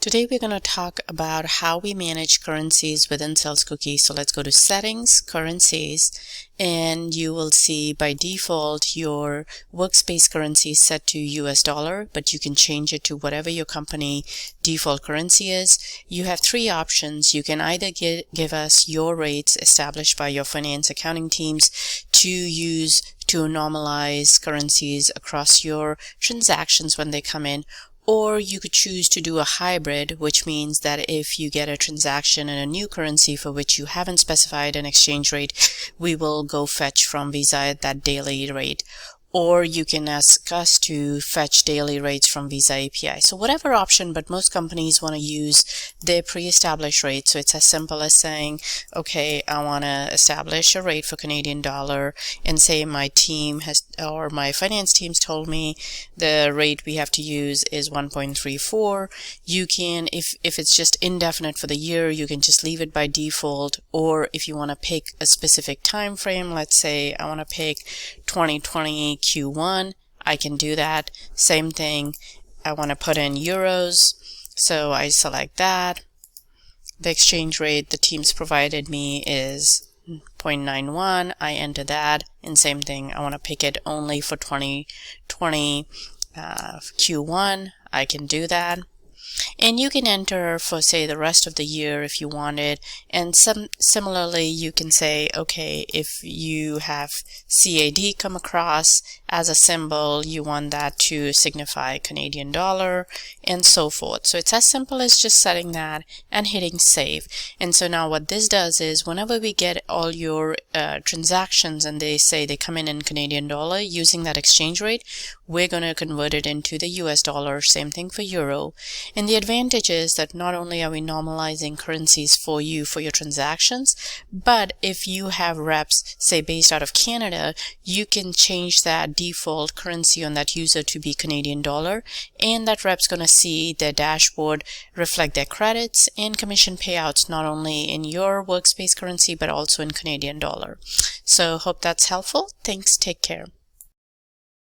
Today we're going to talk about how we manage currencies within Sales Cookie. So let's go to Settings, Currencies, and you will see by default your workspace currency is set to US dollar, but you can change it to whatever your company default currency is. You have three options. You can either give us your rates established by your finance accounting teams to use to normalize currencies across your transactions when they come in, or you could choose to do a hybrid, which means that if you get a transaction in a new currency for which you haven't specified an exchange rate, we will go fetch from Visa at that daily rate. Or you can ask us to fetch daily rates from Visa API. So whatever option, but most companies want to use their pre-established rate. So it's as simple as saying, okay, I want to establish a rate for Canadian dollar, and say my team has, or my finance teams told me the rate we have to use is 1.34. You can, if it's just indefinite for the year, you can just leave it by default. Or if you want to pick a specific time frame, let's say I want to pick 2020 Q1, I can do that. Same thing, I want to put in euros, so I select that. The exchange rate the teams provided me is 0.91, I enter that, and same thing, I want to pick it only for 2020 Q1, I can do that. And you can enter for, say, the rest of the year if you wanted. And similarly, you can say, okay, if you have CAD come across as a symbol, you want that to signify Canadian dollar, and so forth. So it's as simple as just setting that and hitting save. And so now what this does is whenever we get all your transactions and they say they come in Canadian dollar using that exchange rate, we're going to convert it into the US dollar. Same thing for euro. And the advantage is that not only are we normalizing currencies for you for your transactions, but if you have reps, say, based out of Canada, you can change that default currency on that user to be Canadian dollar, and that rep's going to see their dashboard reflect their credits and commission payouts not only in your workspace currency but also in Canadian dollar. So hope that's helpful. Thanks. Take care.